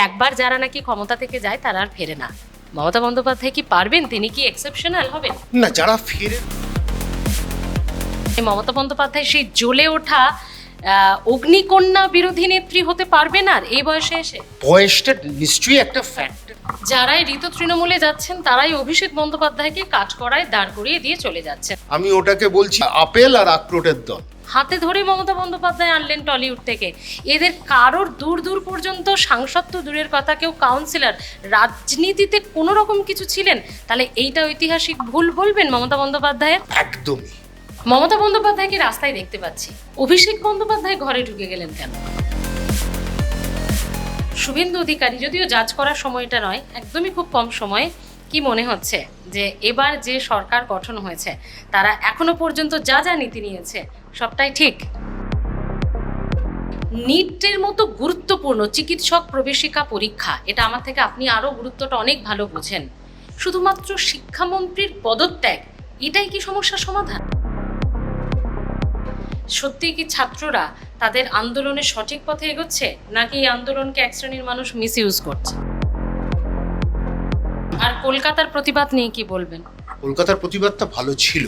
একবার যারা নাকি ক্ষমতা থেকে যায় তারা আর ফেরে না। মমতা বন্দ্যোপাধ্যায় কি পারবেন? তিনি কি এক্সেপশনাল হবেন? না, যারা ফেরে মমতা বন্দ্যোপাধ্যায় সেই জ্বলে ওঠা অগ্নিকন্যা বিরোধী নেত্রী হতে পারবেন আর এই বয়সে এসে? বয়সটা নিশ্চয়ই একটা ফ্যাক্টর। যারাই ঋত তৃণমূলে যাচ্ছেন তারাই অভিষেক বন্দ্যোপাধ্যায়কে কাজ করায় দাঁড় করিয়ে দিয়ে চলে যাচ্ছেন। আমি ওটাকে বলছি আপেল আর আখরোটের দল। হাতে ধরে মমতা বন্দ্যোপাধ্যায় আনলেন টলিউড থেকে। এদের কারোর দূর দূর পর্যন্ত সাংসদ তো দূরের কথা, কেউ কাউন্সিলর, রাজনীতিতে কোনো রকম কিছু ছিলেন, তাহলে এইটা ঐতিহাসিক ভুল বলবেন মমতা বন্দ্যোপাধ্যায়ের? একদমই। মমতা বন্দ্যোপাধ্যায়কে রাস্তায় দেখতে পাচ্ছি, অভিষেক বন্দ্যোপাধ্যায় ঘরে ঢুকে গেলেন কেন? শুভেন্দু অধিকারী, যদিও জাজ করার সময়টা নয়, একদমই খুব কম সময়, কি মনে হচ্ছে যে এবার যে সরকার গঠন হয়েছে তারা এখনো পর্যন্ত যা যা নীতি নিয়েছে সবটাই ঠিক? নিটের মতো গুরুত্বপূর্ণ চিকিৎসক প্রবেশিকা পরীক্ষা, এটা আমার থেকে আপনি আরো গুরুত্বটা অনেক ভালো বোঝেন, শুধুমাত্র শিক্ষামন্ত্রীর পদত্যাগ এটাই কি সমস্যার সমাধান? সত্যি কি ছাত্ররা তাদের আন্দোলনের সঠিক পথে এগোচ্ছে, নাকি এই আন্দোলনকে এক শ্রেণীর মানুষ মিসইউজ করছে? আর কলকাতার প্রতিবাদ নিয়ে কি বলবেন? কলকাতার প্রতিবাদটা ভালো ছিল।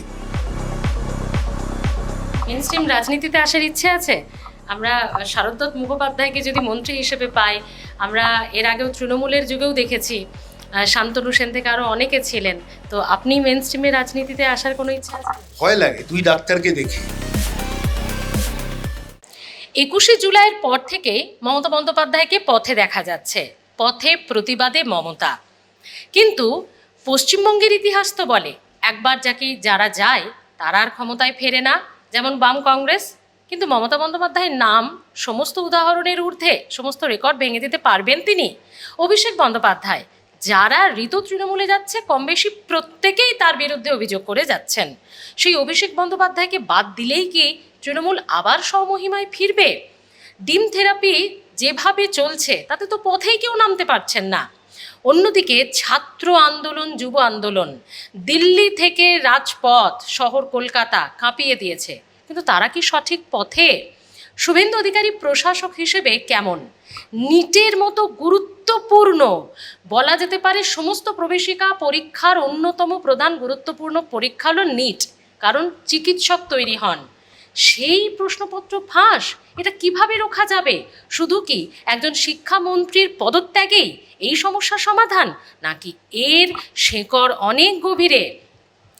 মেইনস্ট্রিম রাজনীতিতে আসার ইচ্ছে আছে? আমরা শারদ মুখোপাধ্যায়কে যদি মন্ত্রী হিসেবে পাই, আমরা এর আগেও তৃণমূলের যুগেও দেখেছি, শান্তনু সেন থেকে আরো অনেকে ছিলেন, তো আপনি মেইনস্ট্রিমে রাজনীতিতে আসার কোনো ইচ্ছা আছে? ভয় লাগে দুই ডাক্তারকে দেখে। 21শে জুলাইয়ের পর থেকে মমতা বন্দ্যোপাধ্যায়কে পথে দেখা যাচ্ছে, পথে প্রতিবাদে মমতা। কিন্তু পশ্চিমবঙ্গের ইতিহাস তো বলে একবার যারা যায় তারা আর ক্ষমতায় ফেরে না, যেমন বাম কংগ্রেস। কিন্তু মমতা বন্দ্যোপাধ্যায়ের নাম সমস্ত উদাহরণের ঊর্ধ্বে, সমস্ত রেকর্ড ভেঙে দিতে পারবেন তিনি। অভিষেক বন্দ্যোপাধ্যায়, যারা ঋত তৃণমূলে যাচ্ছে কম বেশি প্রত্যেকেই তার বিরুদ্ধে অভিযোগ করে যাচ্ছেন। সেই অভিষেক বন্দ্যোপাধ্যায়কে বাদ দিলেই কি তৃণমূল আবার স্বমহিমায় ফিরবে? ডিম থেরাপি যেভাবে চলছে তাতে তো পথেই কেউ নামতে পারছেন না। অন্যদিকে ছাত্র আন্দোলন, যুব আন্দোলন দিল্লি থেকে রাজপথ, শহর কলকাতা কাঁপিয়ে দিয়েছে, কিন্তু তারা কি সঠিক পথে? শুভেন্দু অধিকারী প্রশাসক হিসেবে কেমন? নিটের মতো গুরুত্বপূর্ণ, বলা যেতে পারে সমস্ত প্রবেশিকা পরীক্ষার অন্যতম প্রধান গুরুত্বপূর্ণ পরীক্ষা হলো নিট, কারণ চিকিৎসক তৈরি হন, সেই প্রশ্নপত্র ফাঁস, এটা কিভাবে রোখা যাবে? শুধু কি একজন শিক্ষামন্ত্রীর পদত্যাগেই এই সমস্যার সমাধান, নাকি এর শেকড় অনেক গভীরে?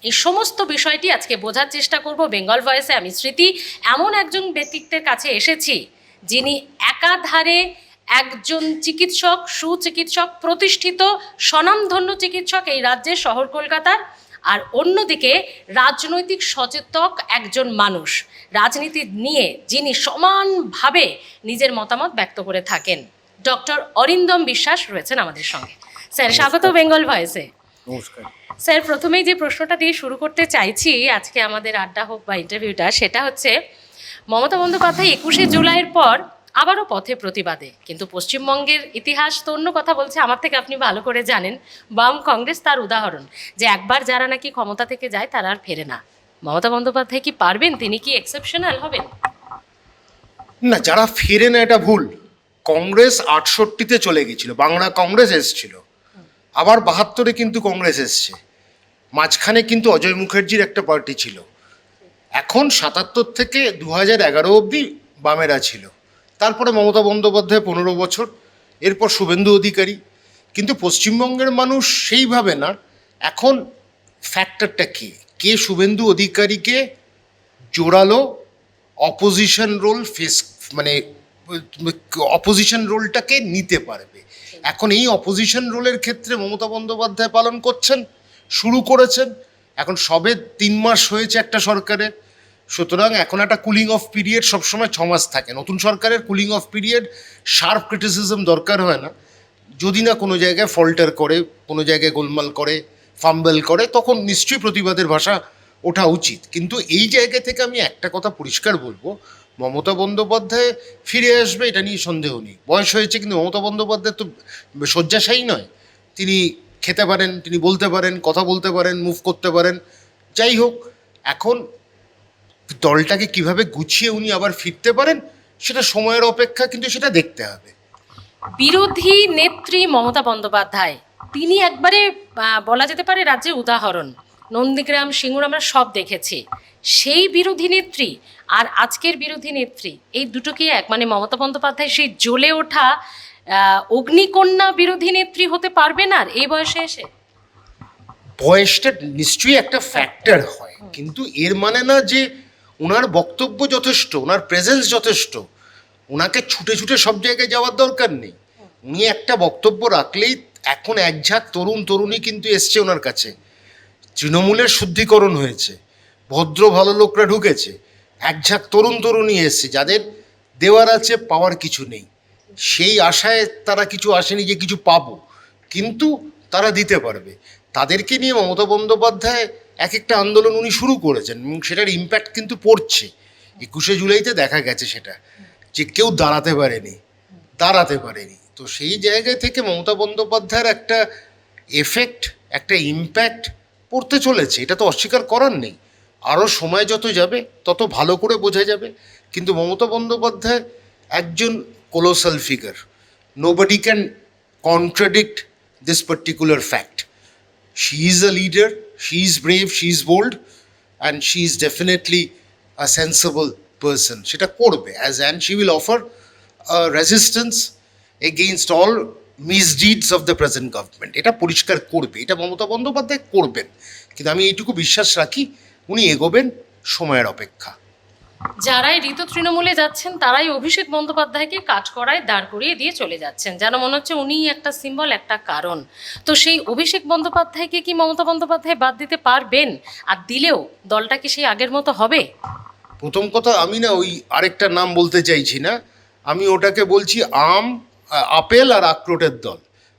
এই সমস্ত বিষয়টি আজকে বোঝার চেষ্টা করব বেঙ্গল ভয়েসে। আমি স্মৃতি এমন একজন ব্যক্তিত্বের কাছে এসেছি যিনি একাধারে একজন চিকিৎসক, সুচিকিৎসক, প্রতিষ্ঠিত স্বনামধন্য চিকিৎসক এই রাজ্যের, শহর কলকাতার, আর অন্যদিকে রাজনৈতিক সচেতক একজন মানুষ, রাজনীতি নিয়ে যিনি সমানভাবে নিজের মতামত ব্যক্ত করে থাকেন। ডক্টর অরিন্দম বিশ্বাস রয়েছেন আমাদের সঙ্গে। স্যার, স্বাগত বেঙ্গল ভয়েসে। নমস্কার স্যার, প্রথমেই যে প্রশ্নটা দিয়ে শুরু করতে চাইছি আজকে আমাদের আড্ডা হোক বা ইন্টারভিউটা, সেটা হচ্ছে মমতা বন্দ্যোপাধ্যায় 21শে জুলাইয়ের পর আবারও পথে প্রতিবাদে, কিন্তু পশ্চিমবঙ্গের ইতিহাস তো অন্য কথা বলছে, আমার থেকে আপনি ভালো করে জানেন। বাম কংগ্রেস তার উদাহরণ, যে একবার যারা নাকি ক্ষমতা থেকে যায় তারা আর ফেরে না। মমতা বন্দ্যোপাধ্যায় কি পারবেন? তিনি কি এক্সেপশনাল হবেন? না, যারা ফেরে না এটা ভুল। কংগ্রেস 68-তে চলে গেছিল, বাংলা কংগ্রেস এসছিল, আবার 72-এ কিন্তু কংগ্রেস এসছে, মাঝখানে কিন্তু অজয় মুখার্জির একটা পার্টি ছিল। এখন 77 থেকে 2011 অবধি বামেরা ছিল, তারপরে মমতা বন্দ্যোপাধ্যায় 15 বছর, এরপর শুভেন্দু অধিকারী। কিন্তু পশ্চিমবঙ্গের মানুষ সেইভাবে না। এখন ফ্যাক্টরটা কে শুভেন্দু অধিকারীকে জোরালো অপোজিশন রোল মানে অপোজিশন রোলটাকে নিতে পারবে। এখন এই অপোজিশন রোলের ক্ষেত্রে মমতা বন্দ্যোপাধ্যায় পালন করছেন, শুরু করেছেন। এখন সবে 3 মাস হয়েছে একটা সরকারের, সুতরাং এখন একটা কুলিং অফ পিরিয়ড সবসময় 6 মাস থাকে। নতুন সরকারের cooling off period, sharp criticism দরকার হয় না। যদি না কোনো জায়গায় ফল্টার করে, কোনো জায়গায় গোলমাল করে, ফাম্বল করে, তখন নিশ্চয়ই প্রতিবাদের ভাষা ওঠা উচিত। কিন্তু এই জায়গা থেকে আমি একটা কথা পরিষ্কার বলবো, মমতা বন্দ্যোপাধ্যায় ফিরে আসবে এটা নিয়ে সন্দেহ নেই। বয়স হয়েছে, কিন্তু মমতা বন্দ্যোপাধ্যায় তো শয্যাশায়ী নয়। তিনি খেতে পারেন, তিনি বলতে পারেন, কথা বলতে পারেন, মুভ করতে পারেন। যাই হোক, এখন দলটাকে কিভাবে গুছিয়ে উনি আবার ফিরতে পারেন সেটা সময়ের অপেক্ষা, কিন্তু সেটা দেখতে হবে। বিরোধী নেত্রী মমতা বন্দ্যোপাধ্যায়, তিনি একবারে বলা যেতে পারে রাজ্যের উদাহরণ। নন্দীগ্রাম, সিঙ্গুর আমরা সব দেখেছি। সেই বিরোধী নেত্রী আর আজকের বিরোধী নেত্রী, এই দুটো কি এক? মানে মমতা বন্দ্যোপাধ্যায় সেই জ্বলে ওঠা অগ্নিকন্যা বিরোধী নেত্রী হতে পারবেন আর এই বয়সে এসে? বয়সটা নিশ্চয়ই একটা ফ্যাক্টর হয়, কিন্তু এর মানে না যে ওনার বক্তব্য যথেষ্ট, ওনার প্রেজেন্স যথেষ্ট। ওনাকে ছুটে ছুটে সব জায়গায় যাওয়ার দরকার নেই। উনি একটা বক্তব্য রাখলেই এখন এক ঝাঁক তরুণ তরুণী কিন্তু এসছে ওনার কাছে। তৃণমূলের শুদ্ধিকরণ হয়েছে, ভদ্র ভালো লোকরা ঢুকেছে, এক ঝাঁক তরুণ তরুণী এসছে যাদের দেওয়ার আছে, পাওয়ার কিছু নেই। সেই আশায় তারা কিছু আসেনি যে কিছু পাবো, কিন্তু তারা দিতে পারবে। তাদেরকে নিয়ে মমতা বন্দ্যোপাধ্যায় এক একটা আন্দোলন উনি শুরু করেছেন এবং সেটার ইম্প্যাক্ট কিন্তু পড়ছে। 21শে জুলাইতে দেখা গেছে সেটা, যে কেউ দাঁড়াতে পারেনি। তো সেই জায়গা থেকে মমতা বন্দ্যোপাধ্যায়ের একটা এফেক্ট, একটা ইম্প্যাক্ট পড়তে চলেছে, এটা তো অস্বীকার করার নেই। আরও সময় যত যাবে তত ভালো করে বোঝা যাবে। কিন্তু মমতা বন্দ্যোপাধ্যায় একজন colossal figure. Nobody can contradict this particular fact. She is a leader, she is brave, she is bold, and she is definitely a sensible person. সেটা করবে and she will offer resistance against all misdeeds of the present government. এটা পরিষ্কার করবে, এটা মমতা বন্দ্যোপাধ্যায় করবেন। কিন্তু আমি এইটুকু বিশ্বাস রাখি, উনি এগোবেন, সময়ের অপেক্ষা। যারাই ঋত তৃণমূলে যাচ্ছেন তারাই অভিষেক বন্দ্যোপাধ্যায়কে কাঠগড়ায় দাঁড় করিয়ে দিয়ে চলে যাচ্ছেন, যেন মনে হচ্ছে উনিই একটা সিম্বল, একটা কারণ। তো সেই অভিষেক বন্দ্যোপাধ্যায়কে কি মমতা বন্দ্যোপাধ্যায় বাদ দিতে পারবেন? আর দিলেও দলটা কি সেই আগের মতো হবে? প্রথম কথা, আমি না ওই আরেকটা নাম বলতে চাইছি না, আমি ওটাকে বলছি আপেল আর আখরোটের দল।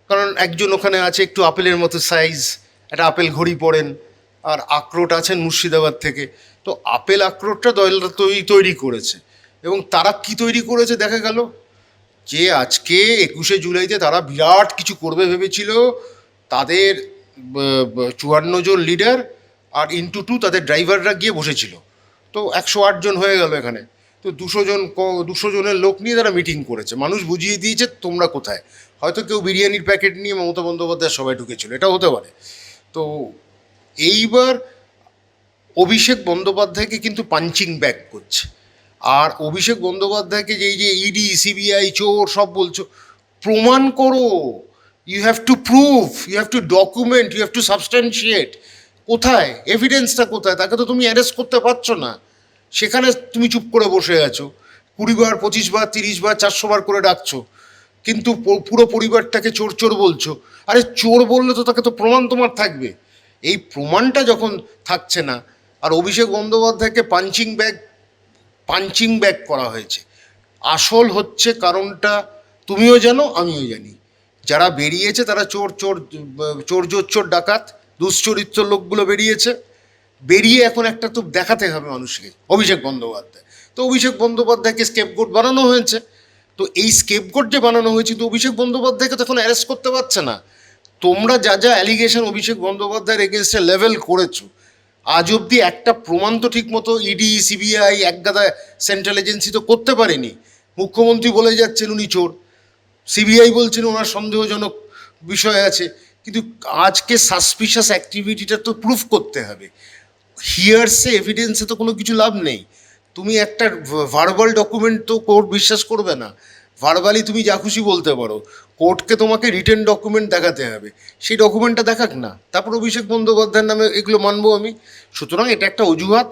কারণ একজন ওখানে আছে একটু আপেলের মতো সাইজ, একটা আপেল ঘড়ি পড়েন, আর আখরোট আছেন মুর্শিদাবাদ থেকে। তো আপেল আখরোটটা দলটা তৈরি করেছে, এবং তারা কি তৈরি করেছে দেখা গেল যে আজকে 21শে জুলাইতে তারা বিরাট কিছু করবে ভেবেছিল। তাদের 54 জন লিডার আর ইন্টু 2 তাদের ড্রাইভাররা গিয়ে বসেছিল। তো 108 জন হয়ে গেল এখানে। তো 200 জনের লোক নিয়ে তারা মিটিং করেছে, মানুষ বুঝিয়ে দিয়েছে তোমরা কোথায়। হয়তো কেউ বিরিয়ানির প্যাকেট নিয়ে মমতা বন্দ্যোপাধ্যায় সবাই ঢুকেছিল, এটা হতে পারে। তো এইবার অভিষেক বন্দ্যোপাধ্যায়কে কিন্তু পাঞ্চিং ব্যাক করছে। আর অভিষেক বন্দ্যোপাধ্যায়কে যে ইডি সিবিআই চোর সব বলছো, প্রমাণ করো। You have to prove, you have to document, you have to substantiate. কোথায় এভিডেন্সটা কোথায়? তাকে তো তুমি অ্যারেস্ট করতে পারছো না, সেখানে তুমি চুপ করে বসে আছো। 20 বার 25 বার 30 বার 400 বার করে ডাকছো, কিন্তু পুরো পরিবারটাকে চোর চোর বলছো। আরে চোর বললে তো তাকে তো প্রমাণ তোমার থাকবে। এই প্রমাণটা যখন থাকছে না, আর অভিষেক বন্দ্যোপাধ্যায়কে পাঞ্চিং ব্যাগ করা হয়েছে। আসল হচ্ছে কারণটা তুমিও জানো, আমিও জানি। যারা বেরিয়েছে তারা চোর ডাকাত দুশ্চরিত্র লোকগুলো বেরিয়ে এখন একটা তো দেখাতে হবে মানুষকে, অভিষেক বন্দ্যোপাধ্যায়। তো অভিষেক বন্দ্যোপাধ্যায়কে স্কেপগোট বানানো হয়েছে। তো এই স্কেপগোট যে বানানো হয়েছে, তো অভিষেক বন্দ্যোপাধ্যায়কে তো এখন অ্যারেস্ট করতে পারছে না। তোমরা যা অ্যালিগেশন অভিষেক বন্দ্যোপাধ্যায়ের এগেনস্টে লেভেল করেছো, আজ অবধি একটা প্রমাণ তো ঠিক মতো ইডি সিবিআই একগাদা সেন্ট্রাল এজেন্সি তো করতে পারেনি। মুখ্যমন্ত্রী বলে যাচ্ছেন উনি চোর, সিবিআই বলছেন ওনার সন্দেহজনক বিষয় আছে, কিন্তু আজকে সাসপিশাস অ্যাক্টিভিটিটা তো প্রুফ করতে হবে। হিয়ারসে এভিডেন্সে তো কোনো কিছু লাভ নেই। তুমি একটা ভার্বাল ডকুমেন্ট তো কোর্ট বিশ্বাস করবে না। ভার্বালি তুমি যা খুশি বলতে পারো, কোর্টকে তোমাকে রিটেন ডকুমেন্ট দেখাতে হবে। সেই ডকুমেন্টটা দেখাক না, তারপর অভিষেক বন্দ্যোপাধ্যায়ের নামে এগুলো মানবো আমি। সুতরাং এটা একটা অজুহাত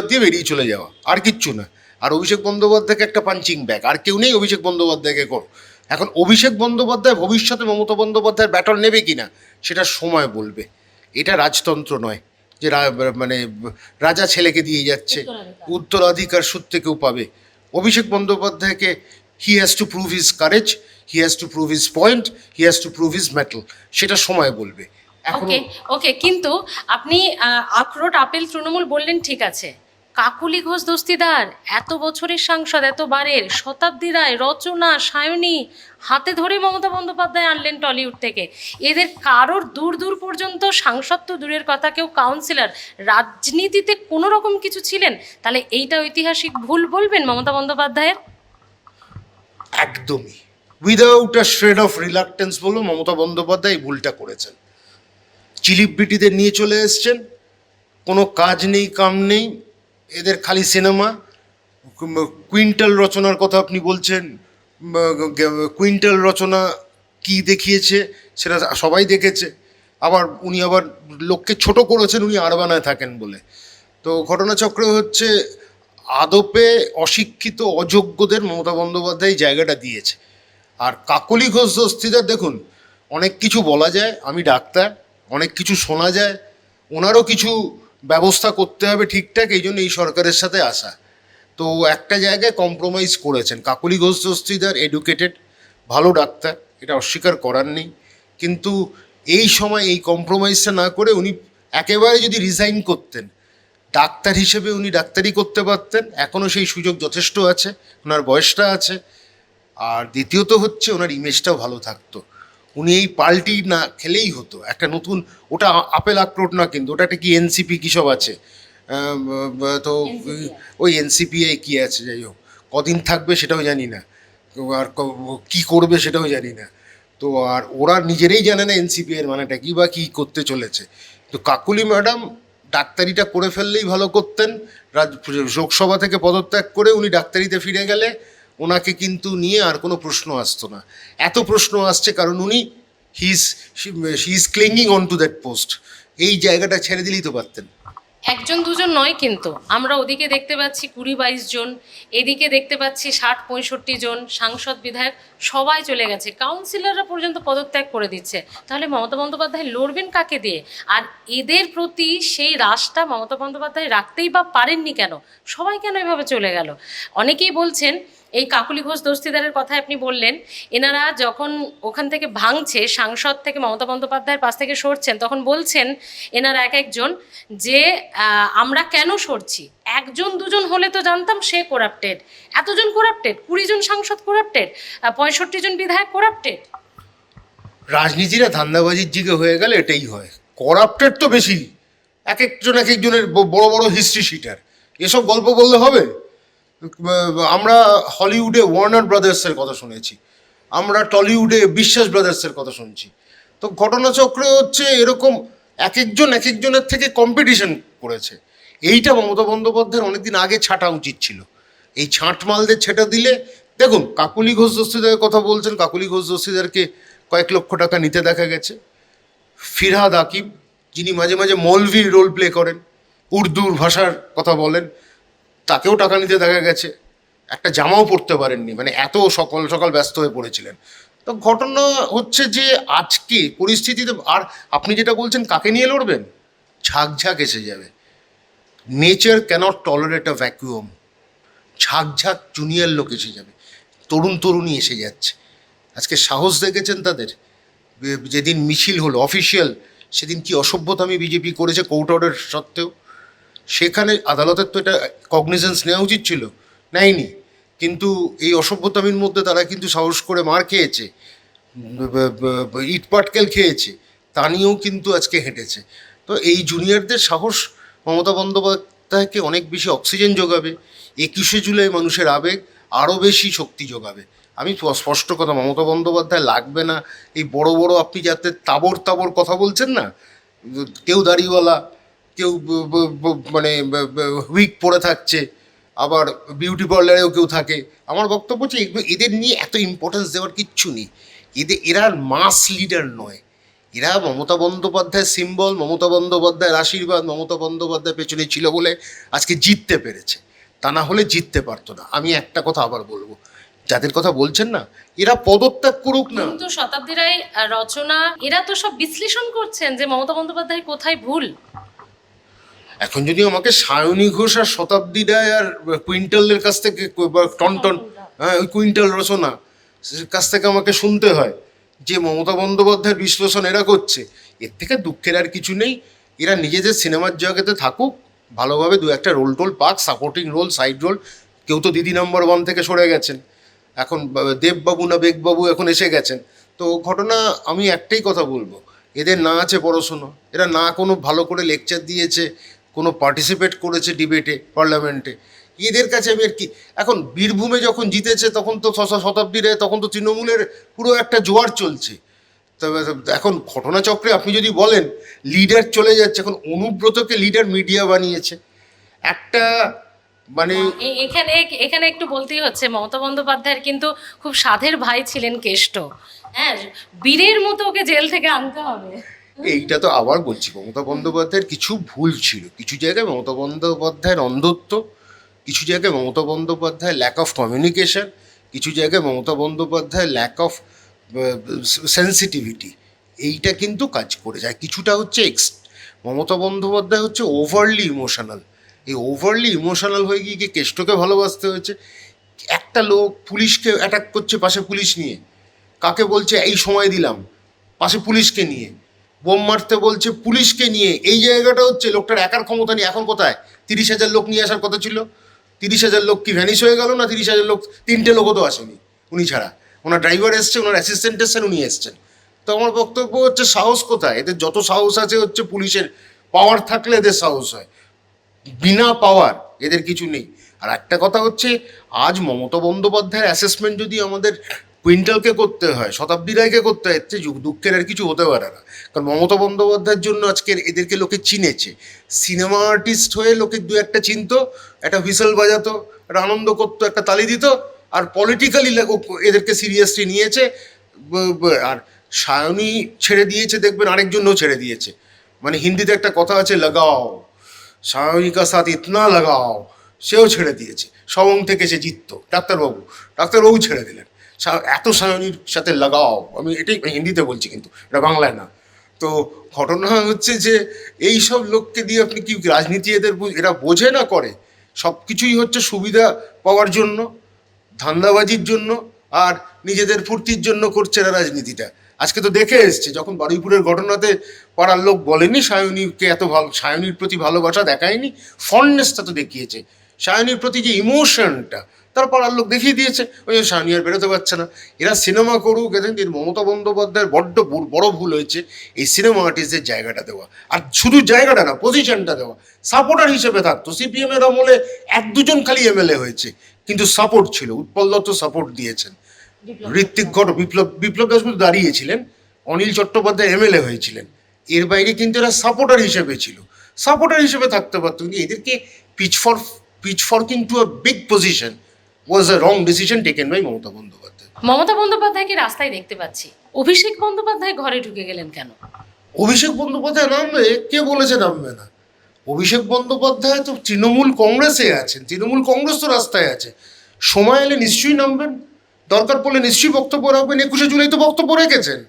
দিয়ে বেরিয়ে চলে যাওয়া, আর কিচ্ছু না। আর অভিষেক বন্দ্যোপাধ্যায়কে একটা পাঞ্চিং ব্যাগ, আর কেউ নেই অভিষেক বন্দ্যোপাধ্যায়কে করো। এখন অভিষেক বন্দ্যোপাধ্যায় ভবিষ্যতে মমতা বন্দ্যোপাধ্যায়ের ব্যাটল নেবে কি না সেটা সময় বলবে। এটা রাজতন্ত্র নয় যে মানে রাজা ছেলেকে দিয়ে যাচ্ছে, উত্তরাধিকার সূত্রে কেউ পাবে। অভিষেক বন্দ্যোপাধ্যায়কে he has to prove his courage, he has to prove his point, he has to prove his metal. সেটা সময় বলবে। ওকে, কিন্তু আপনি আখরোট আপেল তৃণমূল বললেন, ঠিক আছে। কাকুলি ঘোষ দস্তিদার, এত বছরের সাংসদ, এত বারের, শতাব্দী রায়, রচনা, সায়নী হাতে ধরে মমতা বন্দ্যোপাধ্যায় আনলেন টলিউড থেকে। এদের কারোর দূর দূর পর্যন্ত সাংসদ তো দূরের কথা, কেউ কাউন্সিলর, রাজনীতিতে কোনো রকম কিছু ছিলেন। তাহলে এইটা ঐতিহাসিক ভুল বলবেন মমতা বন্দ্যোপাধ্যায়ের? একদমই। Without a shred of reluctance বলবো মমতা বন্দ্যোপাধ্যায় এই ভুলটা করেছেন। চিলিব্রিটিদের নিয়ে চলে এসছেন, কোনো কাজ নেই কাম নেই, এদের খালি সিনেমা। কুইন্টাল রচনার কথা আপনি বলছেন, কুইন্টাল রচনা কি দেখিয়েছে সেটা সবাই দেখেছে। আবার উনি আবার লোককে ছোট করেছেন উনি আরবানায় থাকেন বলে। তো ঘটনাচক্র হচ্ছে আদপে অশিক্ষিত অযোগ্যদের মমতা বন্দ্যোপাধ্যায় জায়গাটা দিয়েছে। আর কাকলি ঘোষ দস্তিদার দেখুন, অনেক কিছু বলা যায়, আমি ডাক্তার, অনেক কিছু শোনা যায়, ওনারও কিছু ব্যবস্থা করতে হবে ঠিকঠাক, এই জন্য এই সরকারের সাথে আসা। তো একটা জায়গায় কম্প্রোমাইজ করেছেন। কাকলি ঘোষ দস্তিদার এডুকেটেড, ভালো ডাক্তার, এটা অস্বীকার করার নেই, কিন্তু এই সময় এই কম্প্রোমাইজটা না করে উনি একেবারে যদি রিজাইন করতেন, ডাক্তার হিসেবে উনি ডাক্তারি করতে পারতেন, এখনও সেই সুযোগ যথেষ্ট আছে, ওনার বয়সটা আছে। আর দ্বিতীয়ত হচ্ছে ওনার ইমেজটাও ভালো থাকতো। উনি এই পাল্টি না খেলেই হতো, একটা নতুন, ওটা আপেল আক্রোট না, কিন্তু ওটা একটা কি এনসিপি কী সব আছে, তো ওই এনসিপিআই কী আছে, যাই হোক, কদিন থাকবে সেটাও জানি না, আর কী করবে সেটাও জানি না। তো আর ওরা নিজেরাই জানে না এনসিপিআইয়ের মানেটা কী বা কী করতে চলেছে। তো কাকুলি ম্যাডাম ডাক্তারিটা করে ফেললেই ভালো করতেন। লোকসভা থেকে পদত্যাগ করে উনি ডাক্তারিতে ফিরে গেলে ওনাকে কিন্তু নিয়ে আর কোনো প্রশ্ন আসতো না। এত প্রশ্ন আসছে কারণ উনি she is clinging on to that post. এই জায়গাটা ছেড়ে দিলেই তো পারতেন। একজন দুজন নয় কিন্তু, আমরা ওদিকে দেখতে পাচ্ছি 20-22 জন, এদিকে দেখতে পাচ্ছি 60-65 জন সাংসদ বিধায়ক সবাই চলে গেছে, কাউন্সিলররা পর্যন্ত পদত্যাগ করে দিচ্ছে। তাহলে মমতা বন্দ্যোপাধ্যায় লড়বেন কাকে দিয়ে? আর এদের প্রতি সেই রাশটা মমতা বন্দ্যোপাধ্যায় রাখতেই বা পারেননি কেন? সবাই কেন এভাবে চলে গেল? অনেকেই বলছেন, এই কাকলি ঘোষ দস্তিদারের কথা আপনি বললেন, এনারা যখন ওখান থেকে ভাঙছে, সাংসদ থেকে মমতা বন্দ্যোপাধ্যায়ের পাশ থেকে সরছেন, তখন বলছেন এনারা এক একজন যে আমরা কেন সরছি, একজন দুজন হলে তো জানতাম সে করাপ্টেড, এতজন করাপ্টেড, 20 জন সাংসদ করাপ্টেড, 65 জন বিধায়ক করাপ্টেড। রাজনীতিরা ধান্দাবাজির দিকে হয়ে গেলে এটাই হয়, করাপ্টেড তো বেশি, এক একজনের বড় বড় হিস্ট্রি শিটার। এসব গল্প বললে হবে? আমরা হলিউডে ওয়ার্নার ব্রাদার্সের কথা শুনেছি, আমরা টলিউডে বিশ্বাস ব্রাদার্সের কথা শুনছি। তো ঘটনাচক্রে হচ্ছে এরকম এক একজনের থেকে কম্পিটিশন করেছে। এইটা মমতা বন্দ্যোপাধ্যায়ের অনেকদিন আগে ছাঁটা উচিত ছিল। এই ছাঁটমালদের ছেটা দিলে, দেখুন কাকলি ঘোষ দস্তিদারের কথা বলছেন, কাকলি ঘোষ দস্তিদারকে কয়েক লক্ষ টাকা নিতে দেখা গেছে। ফিরহাদ আকিব, যিনি মাঝে মাঝে মৌলভীর রোল প্লে করেন, উর্দুর ভাষার কথা বলেন, তাকেও টাকা নিতে দেখা গেছে। একটা জামাও পরতে পারেননি, মানে এত সকাল সকাল ব্যস্ত হয়ে পড়েছিলেন। তো ঘটনা হচ্ছে যে আজকে পরিস্থিতিতে, আর আপনি যেটা বলছেন কাকে নিয়ে লড়বেন, ঝাঁকঝাঁক এসে যাবে। নেচার ক্যানট টলারেট আ ভ্যাকুয়াম। ঝাঁকঝাঁক জুনিয়র লোক এসে যাবে, তরুণী এসে যাচ্ছে। আজকে সাহস দেখেছেন তাদের? যেদিন মিছিল হলো অফিসিয়াল, সেদিন কি অসভ্যতামি বিজেপি করেছে কোর্ট অর্ডার সত্ত্বেও। সেখানে আদালতের তো এটা কগনিজেন্স নেওয়া উচিত ছিল, নেয়নি। কিন্তু এই অসভ্যতামির মধ্যে তারা কিন্তু সাহস করে মার খেয়েছে, ইটপাটকেল খেয়েছে, তা নিয়েও কিন্তু আজকে হেঁটেছে। তো এই জুনিয়রদের সাহস মমতা বন্দ্যোপাধ্যায়কে অনেক বেশি অক্সিজেন যোগাবে। 21শে জুলাই মানুষের আবেগ আরও বেশি শক্তি যোগাবে। আমি স্পষ্ট কথা, মমতা বন্দ্যোপাধ্যায় লাগবে না এই বড় বড় আপনি যাতে তাবর কথা বলছেন না, কেউ দাড়িওয়ালা, কেউ মানে উইক পরে থাকছে, আবার বিউটি পার্লারেও কেউ থাকে। আমার বক্তব্য হচ্ছে এদের নিয়ে এত ইম্পর্টেন্স দেওয়ার কিচ্ছু নেই। এরা মাস লিডার নয়, এরা মমতা বন্দ্যোপাধ্যায়ের সিম্বল, মমতা বন্দ্যোপাধ্যায়ের আশীর্বাদ, মমতা বন্দ্যোপাধ্যায় পেছনে ছিল বলে আজকে জিততে পেরেছে, তা না হলে জিততে পারতো না। আমি একটা কথা আবার বলবো, যাদের কথা বলছেন না, এরা পদত্যাগ করুক না। কিন্তু শতাব্দী রায়, রচনা, এরা তো সব বিশ্লেষণ করছেন যে মমতা বন্দ্যোপাধ্যায় কোথায় ভুল। এখন যদি আমাকে সায়নী ঘোষ আর শতাব্দী রায় আর কুইন্টালের কাছ থেকে টনটন, হ্যাঁ ওই কুইন্টাল রচনা কাছ থেকে আমাকে শুনতে হয় যে মমতা বন্দ্যোপাধ্যায়ের বিশ্লেষণ এরা করছে, এর থেকে দুঃখের আর কিছু নেই। এরা নিজেদের সিনেমার জগতে থাকুক, ভালোভাবে দু একটা রোল টোল পাক, সাপোর্টিং রোল, সাইড রোল। কেউ তো দিদি নম্বর 1 থেকে সরে গেছেন, এখন দেববাবু না বেগবাবু এখন এসে গেছেন। তো ঘটনা, আমি একটাই কথা বলবো, এদের না আছে পড়াশুনো, এরা না কোনো ভালো করে লেকচার দিয়েছে, কোনো পার্টিসিপেট করেছে ডিবেটে পার্লামেন্টে, এদের কাছে আমি আর কি। এখন বীরভূমে যখন জিতেছে তখন তো শতাব্দীরে তখন তো তৃণমূলের পুরো একটা জোয়ার চলছে। তবে এখন ঘটনাচক্রে আপনি যদি বলেন লিডার চলে যাচ্ছে, এখন অনুব্রতকে লিডার মিডিয়া বানিয়েছে একটা, মানে এখানে এখানে একটু বলতেই হচ্ছে, মমতা বন্দ্যোপাধ্যায়ের কিন্তু খুব সাধের ভাই ছিলেন কেষ্ট। হ্যাঁ, বীরের মতো ওকে জেল থেকে আনতে হবে। এইটা তো আবার বলছি, মমতা বন্দ্যোপাধ্যায়ের কিছু ভুল ছিল, কিছু জায়গায় মমতা বন্দ্যোপাধ্যায়ের অন্ধত্ব, কিছু জায়গায় Mamata Bandyopadhyay lack of communication, কিছু জায়গায় Mamata Bandyopadhyay lack of sensitivity, এইটা কিন্তু কাজ করে যায়। কিছুটা হচ্ছে মমতা বন্দ্যোপাধ্যায় হচ্ছে ওভারলি ইমোশনাল, এই ওভারলি ইমোশনাল হয়ে গিয়ে কেষ্টকে ভালোবাসতে হয়েছে। একটা লোক পুলিশকে অ্যাটাক করছে পাশে পুলিশ নিয়ে, কাকে বলছে এই সময় দিলাম, পাশে পুলিশকে নিয়ে বোম মারতে বলছে পুলিশকে নিয়ে। এই জায়গাটা হচ্ছে লোকটার একার ক্ষমতা নেই। এখন কোথায় 30,000 লোক নিয়ে আসার কথা ছিল, 30,000 লোক কি ভ্যানিশ হয়ে গেল না? 30,000 লোক, 3টে লোকও তো আসেনি উনি ছাড়া। ওনার ড্রাইভার এসছে, ওনার অ্যাসিস্ট্যান্ট এসছেন, উনি এসছেন। তো আমার বক্তব্য হচ্ছে সাহস কোথায় এদের? যত সাহস আছে হচ্ছে পুলিশের, পাওয়ার থাকলে এদের সাহস হয়, বিনা পাওয়ার এদের কিছু নেই। আর একটা কথা হচ্ছে, আজ মমতা বন্দ্যোপাধ্যায়ের অ্যাসেসমেন্ট যদি আমাদের কুইন্টালকে করতে হয়, শতাব্দী রায়কে করতে হয়, এতে দুঃখের আর কিছু হতে পারে না। কারণ মমতা বন্দ্যোপাধ্যায়ের জন্য আজকের এদেরকে লোকে চিনেছে। সিনেমা আর্টিস্ট হয়ে লোকে দু একটা চিনতো, একটা হুইসেল বাজাতো, একটা আনন্দ করতো, একটা তালি দিত। আর পলিটিক্যালি এদেরকে সিরিয়াসলি নিয়েছে। আর সায়নী ছেড়ে দিয়েছে, দেখবেন আরেকজনও ছেড়ে দিয়েছে। মানে হিন্দিতে একটা কথা আছে, লাগাও সায়নী কা সাথ ইতনা লাগাও, সেও ছেড়ে দিয়েছে। সবং থেকে সে জিততো, ডাক্তারবাবু ছেড়ে দিলেন। এত সায়নীর সাথে লাগাও, আমি এটাই হিন্দিতে বলছি, কিন্তু এটা বাংলায় না। তো ঘটনা হচ্ছে যে এই সব লোককে দিয়ে আপনি কি রাজনীতি, এরা বোঝে না করে, সব কিছুই হচ্ছে সুবিধা পাওয়ার জন্য, ধান্দাবাজির জন্য, আর নিজেদের ফুর্তির জন্য করছে এরা রাজনীতিটা। আজকে তো দেখে এসছে, যখন বারুইপুরের ঘটনাতে পাড়ার লোক বলেনি সায়নীকে এত ভালো, সায়নীর প্রতি ভালোবাসা দেখায়নি, ফন্ডনেসটা তো দেখিয়েছে, সায়নীর প্রতি যে ইমোশনটা তার পাড়ার লোক দেখিয়ে দিয়েছে। ওই জন্য সায়নী আর বেরোতে পারছে না। এরা সিনেমা করুক, এদের মমতা বন্দ্যোপাধ্যায়ের বড্ড বড় ভুল হয়েছে এই সিনেমা আর্টিস্টদের জায়গাটা দেওয়া। আর শুধু জায়গাটা না, পজিশনটা দেওয়া। সাপোর্টার হিসেবে থাকতো, সিপিএম এর আমলে 1-2জন খালি এমএলএ হয়েছে, কিন্তু সাপোর্ট ছিল। উৎপল দত্ত সাপোর্ট দিয়েছেন, ঋত্বিক ঘটক, বিপ্লব দাশগুপ্ত দাঁড়িয়েছিলেন, অনিল চট্টোপাধ্যায় এমএলএ হয়েছিলেন। এর বাইরে কিন্তু এরা সাপোর্টার হিসেবে ছিল, সাপোর্টার হিসেবে থাকতে পারতো। কিন্তু এদেরকে pitchforking to a big position was a wrong decision taken by Mamata Bandyopadhyay. Mamata বন্দ্যোপাধ্যায়কে রাস্তায় দেখতে পাচ্ছি, অভিষেক বন্দ্যোপাধ্যায় ঘরে ঢুকে গেলেন কেন? অভিষেক বন্দ্যোপাধ্যায় নামবে? কে বলেছে নামবে না? অভিষেক বন্দ্যোপাধ্যায় তো তৃণমূল কংগ্রেসে আছেন, তৃণমূল কংগ্রেস তো রাস্তায় আছে। সময় এলে নিশ্চয়ই নামবেন, দরকার পড়লে নিশ্চয়ই বক্তব্য রাখবেন। 21শে জুলাই তো বক্তব্য রেখেছেন,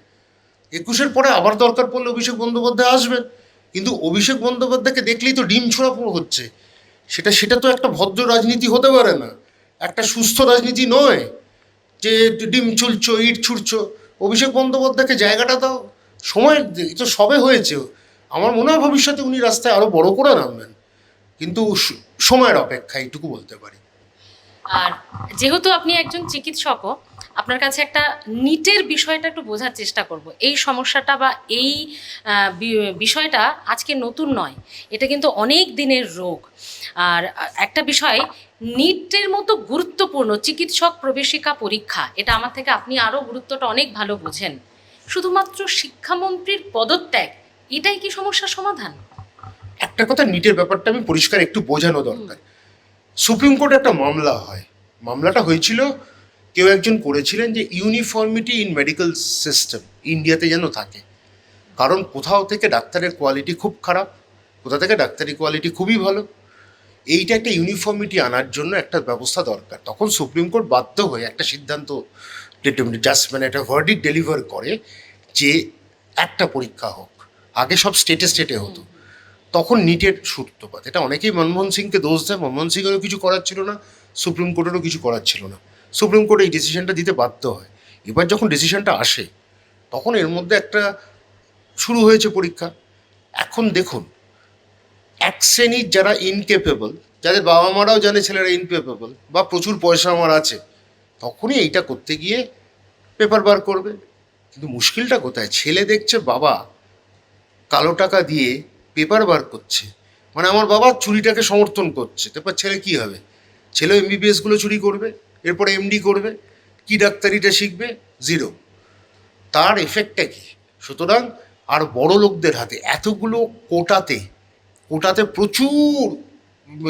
21-এর পরে আবার দরকার পড়লে অভিষেক বন্দ্যোপাধ্যায় আসবেন। কিন্তু অভিষেক বন্দ্যোপাধ্যায়কে দেখলেই তো ডিম ছোড়া হচ্ছে, সেটা তো একটা ভদ্র রাজনীতি হতে পারে না, একটা সুস্থ রাজনীতি নয় যে ডিম ছুলছো, ইট ছুটছো। অভিষেক বন্দ্যোপাধ্যায়কে জায়গাটা দাও, সময় তো সবে হয়েছে। আমার মনে হয় ভবিষ্যতে উনি রাস্তায় আরো বড় করে নামবেন, কিন্তু সময়ের অপেক্ষা, এইটুকু বলতে পারি। আর যেহেতু আপনি একজন চিকিৎসকও, আপনার কাছে একটা নিটের বিষয়টা একটু বোঝার চেষ্টা করব। এই সমস্যাটা বা এই বিষয়টা আজকে নতুন নয়, এটা কিন্তু অনেক দিনের রোগ। আর একটা বিষয়, নিটের মতো গুরুত্বপূর্ণ চিকিৎসক প্রবেশিকা পরীক্ষা, এটা আমার থেকে আপনি আরও গুরুত্বটা অনেক ভালো বোঝেন। শুধুমাত্র শিক্ষামন্ত্রীর পদত্যাগ, এটাই কি সমস্যার সমাধান? একটা কথা, নিটের ব্যাপারটা আমি পরিষ্কার একটু বোঝানো দরকার। সুপ্রিম কোর্টে একটা মামলা হয়, মামলাটা হয়েছিল, কেউ একজন করেছিলেন যে ইউনিফর্মিটি ইন মেডিকেল সিস্টেম ইন্ডিয়াতে যেন থাকে। কারণ কোথাও থেকে ডাক্তারের কোয়ালিটি খুব খারাপ, কোথা থেকে ডাক্তারি কোয়ালিটি খুবই ভালো। এইটা একটা ইউনিফর্মিটি আনার জন্য একটা ব্যবস্থা দরকার। তখন সুপ্রিম কোর্ট বাধ্য হয়ে একটা সিদ্ধান্ত, জাস্ট মানে একটা ভার্ডিক্ট ডেলিভার করে যে একটা পরীক্ষা হোক। আগে সব স্টেটে হতো, তখন নিটের সূত্রপাত। এটা অনেকেই মনমোহন সিংকে দোষ দেয়, মনমোহন সিংয়েরও কিছু করার ছিল না, সুপ্রিম কোর্টেরও কিছু করার ছিল না। সুপ্রিম কোর্ট এই ডিসিশনটা দিতে বাধ্য হয়। এবার যখন ডিসিশনটা আসে, তখন এর মধ্যে একটা শুরু হয়েছে পরীক্ষা। এখন দেখুন, এক শ্রেণীর যারা ইনকেপেবল, যাদের বাবা মারাও জানে ছেলেরা ইনকেপেবল বা প্রচুর পয়সা আমার আছে, তখনই এইটা করতে গিয়ে পেপার বার করবে। কিন্তু মুশকিলটা কোথায়? ছেলে দেখছে বাবা কালো টাকা দিয়ে পেপার বার করছে, মানে আমার বাবা চুরিটাকে সমর্থন করছে, তারপর ছেলে কী হবে? ছেলে এমবিবিএসগুলো চুরি করবে, এরপরে এমডি করবে, কি ডাক্তারিটা শিখবে, জিরো। তার এফেক্টটা কি? সুতরাং আর বড় লোকদের হাতে এতগুলো কোটাতে কোটাতে প্রচুর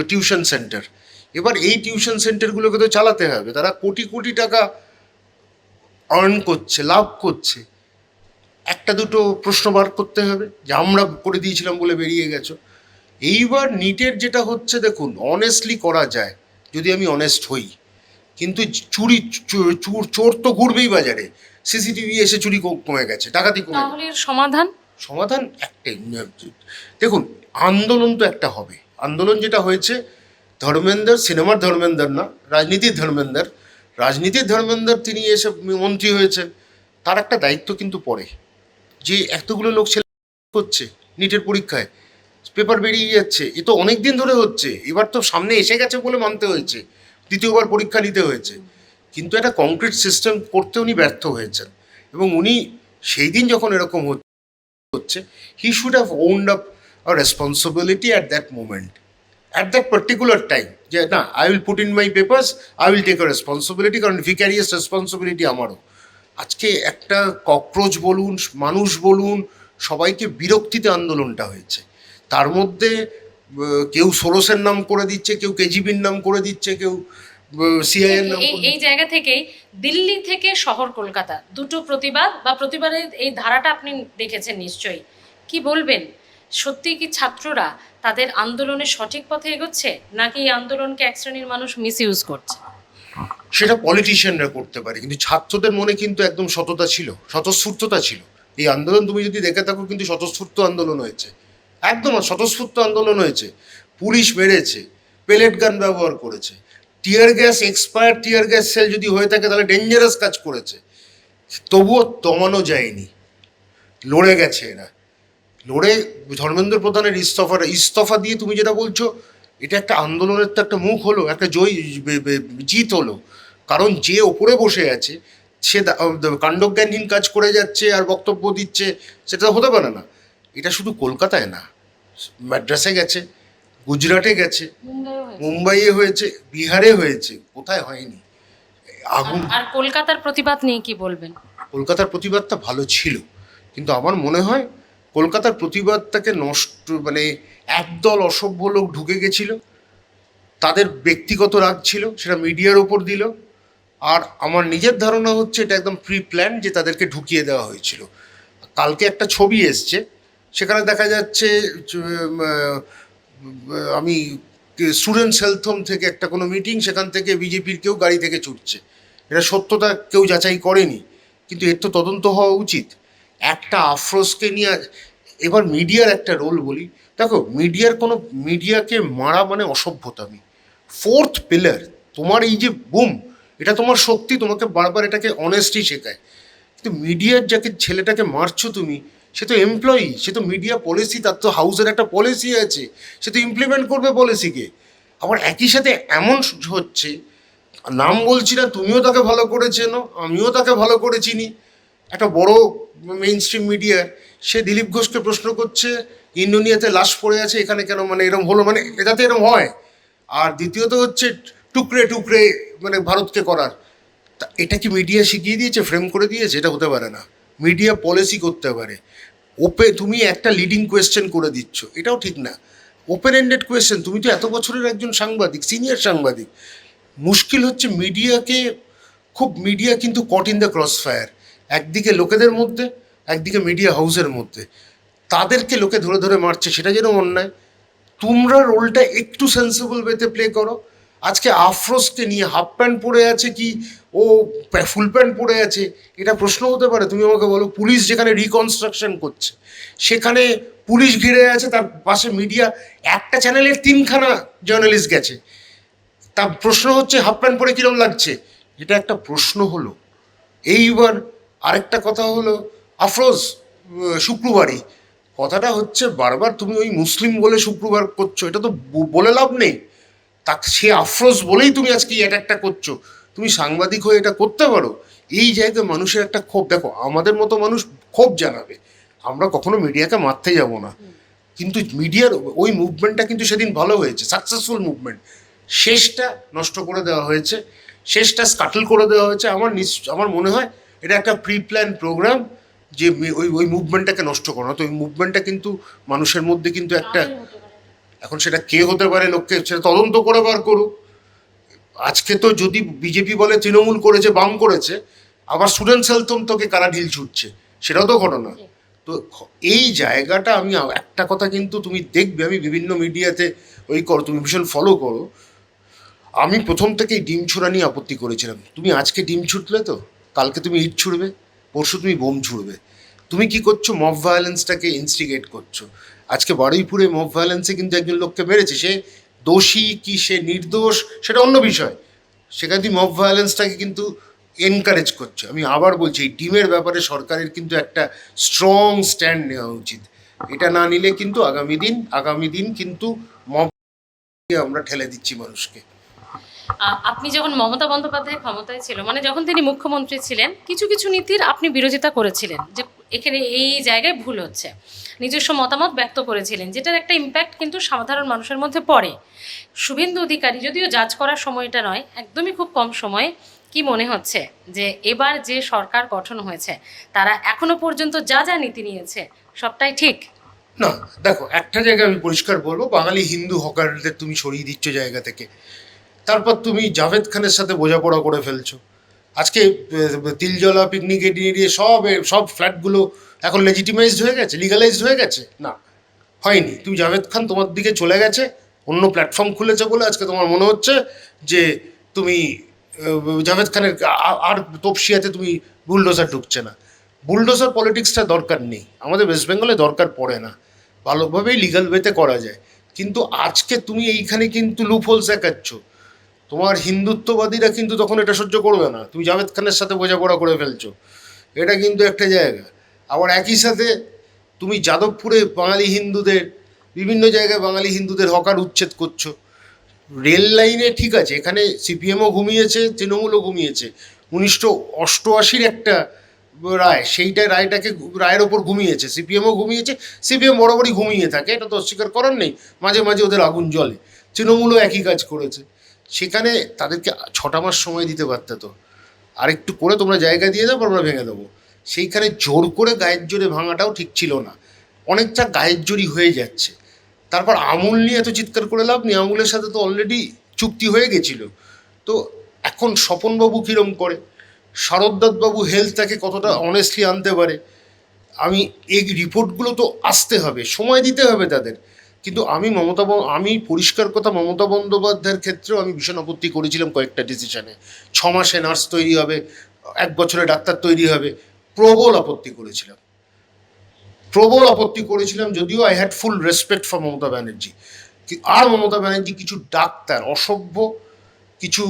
টিউশন সেন্টার, এবার এই টিউশন সেন্টারগুলোকে তো চালাতে হবে, তারা কোটি কোটি টাকা আর্ন করছে, লাভ করছে। একটা দুটো প্রশ্ন বার করতে হবে যে আমরা করে দিয়েছিলাম বলে বেরিয়ে গেছো। এইবার নিটের যেটা হচ্ছে, দেখুন অনেস্টলি করা যায় যদি আমি অনেস্ট হই, কিন্তু চুরি চোর তো ঘুরবেই বাজারে, সিসিটিভি এসে চুরি কমে গেছে, ডাকাতি কমে গেছে। তাহলে এর সমাধান? সমাধান একটাই, দেখুন আন্দোলন তো একটা হবে। আন্দোলন যেটা হয়েছে, ধর্মেন্দ্র সিনেমার ধর্মেন্দ্র না, রাজনীতির ধর্মেন্দ্র, রাজনীতির ধর্মেন্দ্র তিনি এসে মন্ত্রী হয়েছেন, তার একটা দায়িত্ব কিন্তু পড়ে যে এতগুলো লোক ছেলে করছে নিটের পরীক্ষায়, পেপার বেরিয়ে যাচ্ছে, এ তো অনেক দিন ধরে হচ্ছে, এবার তো সামনে এসে গেছে বলে মানতে হয়েছে, দ্বিতীয়বার পরীক্ষা নিতে হয়েছে, কিন্তু একটা কংক্রিট সিস্টেম করতে উনি ব্যর্থ হয়েছেন। এবং উনি সেই দিন যখন এরকম হচ্ছে, he should have owned up a responsibility at that moment, at that particular time, যে না I will put in my papers, I will take a responsibility, কারণ ভিক্যারিয়াস রেসপন্সিবিলিটি আমারও। আজকে একটা ককরোচ বলুন, মানুষ বলুন, সবাইকে বিরক্তিতে আন্দোলনটা হয়েছে। তার মধ্যে কেউ সোরসের নাম করে দিচ্ছে, কেউ কেজিবির নাম করে দিচ্ছে, কেউ সিআইএর নাম এই এই জায়গা থেকেই দিল্লি থেকে শহর কলকাতা দুটো প্রতিবাদ বা প্রতিবাদের এই ধারাটা আপনি দেখেছেন নিশ্চয়ই, কি বলবেন? সত্যি কি ছাত্ররা তাদের আন্দোলনের সঠিক পথে এগোচ্ছে, নাকি এই আন্দোলনকে এক শ্রেণীর মানুষ মিসইউজ করছে? সেটা পলিটিশিয়ানরা করতে পারে, কিন্তু ছাত্রদের মনে কিন্তু একদম সততা ছিল, স্বতঃস্ফূর্ততা ছিল। এই আন্দোলন তুমি যদি দেখে থাকো, কিন্তু স্বতঃস্ফূর্ত আন্দোলন হয়েছে, একদম স্বতঃস্ফূর্ত আন্দোলন হয়েছে। পুলিশ মেরেছে, পেলেট গান ব্যবহার করেছে, tear gas, expire tear gas shell যদি হয়ে থাকে তাহলে ডেঞ্জারাস কাজ করেছে, তবুও দমানো যায়নি, লড়ে গেছে এরা, লড়ে ধর্মেন্দ্র প্রধানের ইস্তফা দিয়ে, তুমি যেটা বলছো, এটা একটা আন্দোলনের তো একটা মুখ হলো, একটা জিত হলো। কারণ যে ওপরে বসে আছে সে কাণ্ডজ্ঞানহীন কাজ করে যাচ্ছে আর বক্তব্য দিচ্ছে, সেটা হতে পারে না। এটা শুধু কলকাতায় না, মাদ্রাসে গেছে, গুজরাটে গেছে, মুম্বাইয়ে হয়েছে, বিহারে হয়েছে, কোথায় হয়নি? আগুন। আর কলকাতার প্রতিবাদ নিয়ে কি বলবেন? কলকাতার প্রতিবাদটা ভালো ছিল, কিন্তু আমার মনে হয় কলকাতার প্রতিবাদটাকে নষ্ট, মানে একদল অসভ্য লোক ঢুকে গেছিল, তাদের ব্যক্তিগত রাগ ছিল, সেটা মিডিয়ার ওপর দিল। আর আমার নিজের ধারণা হচ্ছে এটা একদম প্রি প্ল্যান, যে তাদেরকে ঢুকিয়ে দেওয়া হয়েছিল। কালকে একটা ছবি এসছে, সেখানে দেখা যাচ্ছে আমি স্টুডেন্টস হেলথ হোম থেকে একটা কোনো মিটিং, সেখান থেকে বিজেপির কেউ গাড়ি থেকে ছুটছে, এটা সত্যতা কেউ যাচাই করেনি, কিন্তু এর তো তদন্ত হওয়া উচিত। একটা আফরোজকে নিয়ে, এবার মিডিয়ার একটা রোল বলি, দেখো মিডিয়াকে মারা মানে অসভ্যতামি। ফোর্থ পিলার তোমার এই যে বুম, এটা তোমার শক্তি, তোমাকে বারবার এটাকে অনেস্টি শেখায়। কিন্তু মিডিয়ার যাকে ছেলেটাকে মারছো তুমি, সে তো এমপ্লয়ি, সে তো মিডিয়া পলিসি, তার তো হাউসের একটা পলিসি আছে, সে তো ইমপ্লিমেন্ট করবে পলিসিকে। আবার একই সাথে এমন হচ্ছে, নাম বলছি না, তুমিও তাকে ভালো করে চেনো, আমিও তাকে ভালো করে চিনি, একটা বড় মেইন স্ট্রিম মিডিয়ার, সে দিলীপ ঘোষকে প্রশ্ন করছে ইন্ডোনিয়াতে লাশ পড়ে আছে, এখানে কেন, মানে এরম হলো, মানে এটাতে এরম হয়। আর দ্বিতীয়ত হচ্ছে টুকরে টুকরে মানে ভারতকে করার, তা এটা কি মিডিয়া শিখিয়ে দিয়েছে, ফ্রেম করে দিয়েছে? এটা হতে পারে না। মিডিয়া পলিসি করতে পারে। তুমি একটা লিডিং কোয়েশ্চেন করে দিচ্ছ, এটাও ঠিক না। ওপেন এন্ডেড কোয়েশ্চেন, তুমি তো এত বছরের একজন সাংবাদিক, সিনিয়র সাংবাদিক। মুশকিল হচ্ছে মিডিয়া কিন্তু caught in the cross fire, একদিকে লোকেদের মধ্যে, একদিকে মিডিয়া হাউসের মধ্যে, তাদেরকে লোকে ধরে ধরে মারছে, সেটা যেন অন্যায়। তোমরা রোলটা একটু সেন্সিবল ওয়েতে প্লে করো। আজকে আফরোজকে নিয়ে হাফ প্যান্ট পরে আছে কি ও ফুল প্যান্ট পরে আছে, এটা প্রশ্ন হতে পারে? তুমি আমাকে বলো, পুলিশ যেখানে রিকনস্ট্রাকশন করছে, সেখানে পুলিশ ঘিরে আছে, তার পাশে মিডিয়া, একটা চ্যানেলের 3খানা জার্নালিস্ট গেছে, তার প্রশ্ন হচ্ছে হাফ প্যান্ট পরে কীরকম লাগছে, এটা একটা প্রশ্ন হলো। এইবার আরেকটা কথা হলো, আফরোজ শুক্রবারই, কথাটা হচ্ছে বারবার তুমি ওই মুসলিম বলে শুক্রবার করছো, এটা তো বলে লাভ নেই। তা সে আফরোজ বলেই তুমি আজকে এই অ্যাটাকটা করছো, তুমি সাংবাদিক হয়ে এটা করতে পারো? এই জায়গায় মানুষের একটা ক্ষোভ, দেখো আমাদের মতো মানুষ ক্ষোভ জানাবে, আমরা কখনো মিডিয়াকে মারতে যাব না, কিন্তু মিডিয়ার ওই মুভমেন্টটা কিন্তু সেদিন ভালো হয়েছে, সাকসেসফুল মুভমেন্ট। শেষটা নষ্ট করে দেওয়া হয়েছে, শেষটা স্কাটল করে দেওয়া হয়েছে। আমার মনে হয় এটা একটা প্রি প্ল্যান প্রোগ্রাম, যে ওই মুভমেন্টটাকে নষ্ট করা। তো ওই মুভমেন্টটা কিন্তু মানুষের মধ্যে কিন্তু একটা, এখন সেটা কে হতে পারে, লোককে সেটা তদন্ত করে বার করুক। আজকে তো যদি বিজেপি বলে তৃণমূল করেছে, বাম করেছে, আবার স্টুডেন্ট সেল তোকে কারা ঢিল ছুটছে, সেটাও তো ঘটনা। তো এই জায়গাটা আমি একটা কথা কিন্তু তুমি দেখবে, আমি বিভিন্ন মিডিয়াতে তুমি ভীষণ ফলো করো, আমি প্রথম থেকেই ডিম ছোড়া নিয়ে আপত্তি করেছিলাম। তুমি আজকে ডিম ছুটলে তো কালকে তুমি ইট ছুড়বে, পরশু তুমি বোম ছুড়বে। তুমি কি করছো? মব ভায়োলেন্সটাকে ইনস্টিগেট করছো। আজকে বারুইপুরে মব ভায়োলেন্সে কিন্তু একজন লোককে মেরেছে, সে দোষী কি সে নির্দোষ সেটা অন্য বিষয়, সেখানে তুমি মব ভায়োলেন্সটাকে কিন্তু এনকারেজ করছো। আমি আবার বলছি, এই ডিমের ব্যাপারে সরকারের কিন্তু একটা স্ট্রং স্ট্যান্ড নেওয়া উচিত। এটা না নিলে কিন্তু আগামী দিন কিন্তু মব আমরা ঠেলে দিচ্ছি মানুষকে। আপনি যখন মমতা বন্দ্যোপাধ্যায় ক্ষমতায় ছিল, মানে যখন তিনি মুখ্যমন্ত্রী ছিলেন, কিছু কিছু নীতির আপনি বিরোধিতা করেছিলেন, যে এখানে এই জায়গায় ভুল হচ্ছে, নিজস্ব মতামত ব্যক্ত করেছিলেন, যেটার একটা ইম্প্যাক্ট কিন্তু সাধারণ মানুষের মধ্যে পড়ে। শুভেন্দু অধিকারী, যদিও জাজ করার সময়টা নয়, একদমই খুব কম সময়ে, কি মনে হচ্ছে যে এবার যে সরকার গঠন হয়েছে তারা এখনো পর্যন্ত যা যা নীতি নিয়েছে সবটাই ঠিক? না, দেখো, একটা জায়গায় আমি পরিষ্কার বলবো, বাঙালি হিন্দু হকারদের তুমি সরিয়ে দিচ্ছ জায়গা থেকে, তারপর তুমি জাভেদ খানের সাথে বোঝাপড়া করে ফেলছো। আজকে তিলজলা পিকনিক এরিয়ে সব ফ্ল্যাটগুলো এখন লেজিটিমাইজড হয়ে গেছে, লিগালাইজড হয়ে গেছে? না, হয়নি। তুমি জাভেদ খান তোমার দিকে চলে গেছে, অন্য প্ল্যাটফর্ম খুলেছে বলে আজকে তোমার মনে হচ্ছে যে তুমি জাভেদ খানের আর তপসিয়াতে তুমি বুলডোজার ঢুকছে না। বুলডোজার পলিটিক্সটা দরকার নেই, আমাদের ওয়েস্ট বেঙ্গলে দরকার পড়ে না, ভালোভাবেই লিগাল ওয়েতে করা যায়। কিন্তু আজকে তুমি এইখানে কিন্তু লুপহোলস দেখাচ্ছ। তোমার হিন্দুত্ববাদীরা কিন্তু তখন এটা সহ্য করবে না, তুমি জাভেদ খানের সাথে বোঝাপড়া করে ফেলছো, এটা কিন্তু একটা জায়গা। আবার একই সাথে তুমি যাদবপুরে বাঙালি হিন্দুদের, বিভিন্ন জায়গায় বাঙালি হিন্দুদের হকার উচ্ছেদ করছো। রেল লাইনে ঠিক আছে, এখানে সিপিএমও ঘুমিয়েছে, তৃণমূলও ঘুমিয়েছে। 1988 একটা রায়, রায়টাকে রায়ের ওপর ঘুমিয়েছে, সিপিএমও ঘুমিয়েছে। সিপিএম বরাবরই ঘুমিয়ে থাকে, এটা তো অস্বীকার করার নেই, মাঝে মাঝে ওদের আগুন জ্বলে। তৃণমূলও একই কাজ করেছে। সেখানে তাদেরকে 6টা মাস সময় দিতে পারতে তো, আর একটু করে তোমরা জায়গা দিয়ে দাও, আমরা ভেঙে দেবো। সেইখানে জোর করে গায়ের জোরে ভাঙাটাও ঠিক ছিল না, অনেকটা গায়ের জোরই হয়ে যাচ্ছে। তারপর আমুল নিয়ে এত চিৎকার করে লাভ নেই, আমুলের সাথে তো অলরেডি চুক্তি হয়ে গেছিল। তো এখন স্বপনবাবু কীরম করে, শারদদাসবাবু হেলথটাকে কতটা অনেস্টলি আনতে পারে, এই রিপোর্টগুলো তো আসতে হবে, সময় দিতে হবে তাদের। কিন্তু আমি পরিষ্কার কথা, মমতা বন্দ্যোপাধ্যায়ের ক্ষেত্রেও আমি ভীষণ আপত্তি করেছিলাম কয়েকটা ডিসিশনে। 6 মাসে নার্স তৈরি হবে, 1 বছরে ডাক্তার তৈরি হবে, প্রবল আপত্তি করেছিলাম, যদিও I had full respect for Mamata Banerjee. আর মমতা ব্যানার্জি কিছু ডাক্তার, অসভ্য কিছু,